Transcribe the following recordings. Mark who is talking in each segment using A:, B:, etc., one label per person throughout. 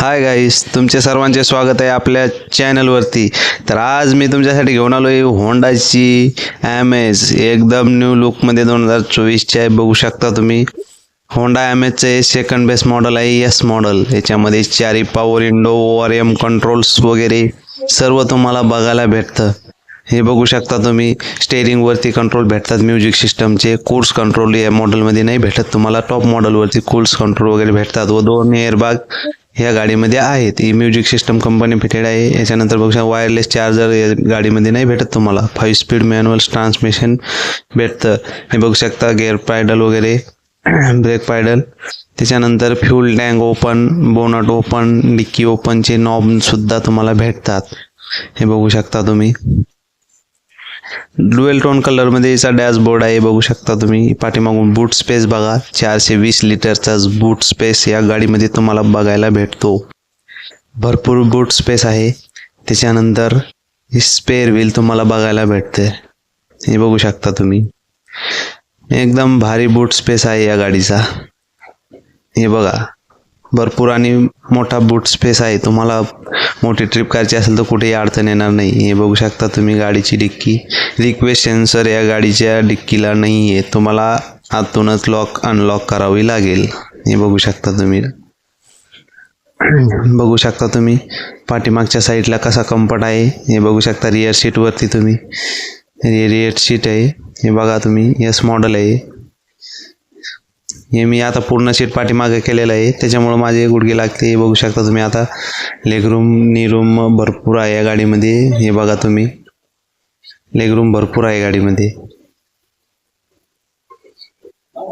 A: Hi guys, तुमचे सर्वांचे स्वागत आहे आपल्या चॅनलवरती. तर आज मी तुमच्यासाठी घेऊन आलो आहे होंडाची ॲमेज एकदम न्यू लुकमध्ये 2024ची आहे. बघू शकता तुम्ही. होंडा ॲमेजचे सेकंड बेस्ट मॉडेल आहे, एस मॉडेल. याच्यामध्ये चारी पॉवर विंडो, ORM कंट्रोल्स वगैरे सर्व तुम्हाला बघायला भेटतं. हे बघू शकता तुम्ही. स्टेअरिंगवरती कंट्रोल भेटतात म्युझिक सिस्टमचे. क्रूज कंट्रोल या मॉडेलमध्ये नाही भेटत तुम्हाला. टॉप मॉडेलवरती क्रूज कंट्रोल वगैरे भेटतात व 2 एअरबॅग ह्या गाडीमध्ये आहेत. ही म्युझिक सिस्टम कंपनी फिटेड आहे. याच्यानंतर बघू शकता वायरलेस चार्जर या गाडीमध्ये नाही भेटत तुम्हाला. 5 स्पीड मॅन्युअल ट्रान्समिशन भेटतं. हे बघू शकता गिअर पॅडल वगैरे, ब्रेक पॅडल. त्याच्यानंतर fuel tank open, bonnet open, dicky ओपनचे नॉब सुद्धा तुम्हाला भेटतात. हे बघू शकता तुम्ही. ड्युएल टोन कलरमध्ये याचा डॅशबोर्ड आहे. बघू शकता तुम्ही. पाठीमागून बूट स्पेस बघा. 420 लिटरचा बूट स्पेस या गाडीमध्ये तुम्हाला बघायला भेटतो. भरपूर बूट स्पेस आहे. त्याच्यानंतर स्पेअर व्हील तुम्हाला बघायला भेटते. हे बघू शकता तुम्ही. एकदम भारी बूट स्पेस आहे या गाडीचा. हे बघा, भरपूर आणि मोठा बूट स्पेस आहे. तुम्हाला मोठी ट्रिप करायची असेल तर कुठेही अडचण येणार नाही. हे बघू शकता तुम्ही. गाडीची डिक्की, रिक्वेस्ट सेन्सर या गाडीच्या डिक्कीला नाही आहे. तुम्हाला आतूनच लॉक अनलॉक करावी लागेल. हे बघू शकता तुम्ही. बघू शकता तुम्ही पाठीमागच्या साईडला कसा कम्फर्ट आहे. हे बघू शकता. रिअर सीटवरती तुम्ही, रिअर सीट आहे. हे बघा तुम्ही. एस मॉडेल आहे. हे मी आता पूर्ण सीट पाठीमागे केलेलं आहे, त्याच्यामुळे माझे गुडघे लागते. हे बघू शकता तुम्ही. आता लेगरूम नीरूम भरपूर आहे या गाडीमध्ये. हे बघा तुम्ही. लेगरूम भरपूर आहे गाडीमध्ये.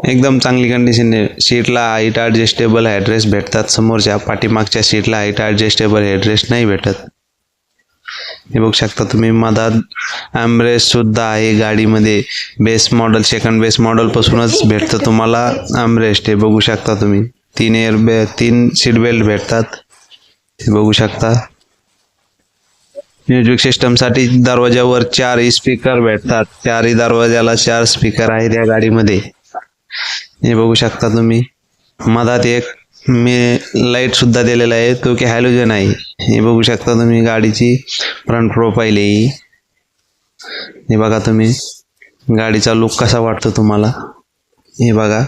A: एकदम चांगली कंडिशन आहे. सीटला हाईट ॲडजस्टेबल हेडरेस्ट भेटतात समोरच्या. पाठीमागच्या सीटला हाईट ॲडजस्टेबल हेडरेस्ट नाही भेटत. हे बघू शकता तुम्ही. मधात आर्मरेस्ट सुद्धा आहे गाडीमध्ये. Base model, second base model पासूनच भेटतं तुम्हाला आर्मरेस्ट. हे बघू शकता तुम्ही. 3 सीट बेल्ट भेटतात. हे बघू शकता. म्युझिक सिस्टमसाठी दरवाजावर 4 स्पीकर भेटतात. 4ही दरवाजाला 4 स्पीकर आहेत या गाडीमध्ये. हे बघू शकता तुम्ही. मधात एक लाईट सुद्धा दिलेला आहे, तो की हॅलोजन आहे. हे बघू शकता तुम्ही. गाडीची फ्रंट प्रोफाईल आहे. हे बघा तुम्ही. गाडीचा लुक कसा वाटतो तुम्हाला. हे बघा.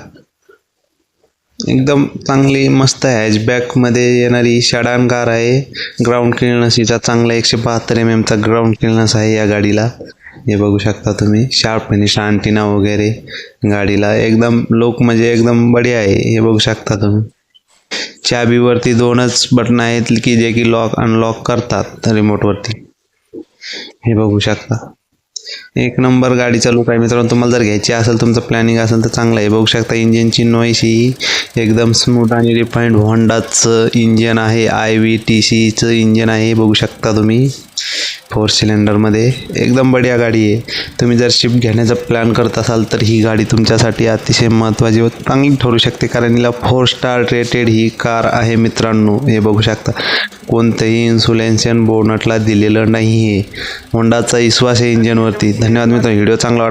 A: एकदम चांगली मस्त हॅचबॅक मध्ये येणारी शडान कार आहे. ग्राउंड क्लिअरन्स हिचा चांगला 172 mm चा ग्राउंड क्लिअरन्स आहे या गाडीला. हे बघू शकता तुम्ही. शार्प फिनिश अँटिना वगैरे गाडीला. एकदम लुक म्हणजे एकदम बढिया आहे. हे बघू शकता तुम्ही. चाबीवरती 2च बटन आहेत की जे की लॉक अनलॉक करतात रिमोटवरती. हे बघू शकता. एक नंबर गाडीचा लुक आहे मित्रांनो. तुम्हाला जर घ्यायची असेल, तुमचं प्लॅनिंग असेल तर चांगलं आहे. बघू शकता. इंजिनची नॉईस ही एकदम स्मूथ आणि रिफाईंड होंडाचं इंजिन आहे. IVTCचं इंजिन आहे. बघू शकता तुम्ही. 4 सिलेंडरमध्ये एकदम बढिया गाडी आहे. तुम्ही जर शिफ्ट घेण्याचा प्लॅन करत असाल तर ही गाडी तुमच्यासाठी अतिशय महत्त्वाची व चांगली ठरू शकते, कारण हिला 4 स्टार रेटेड ही कार आहे मित्रांनो. हे बघू शकता. कोणतंही इन्सुलेन्शन बोनटला दिलेलं नाही आहे. होंडाचा विश्वास आहे इंजिनवरती. धन्यवाद मित्रांनो. व्हिडिओ चांगला वाटला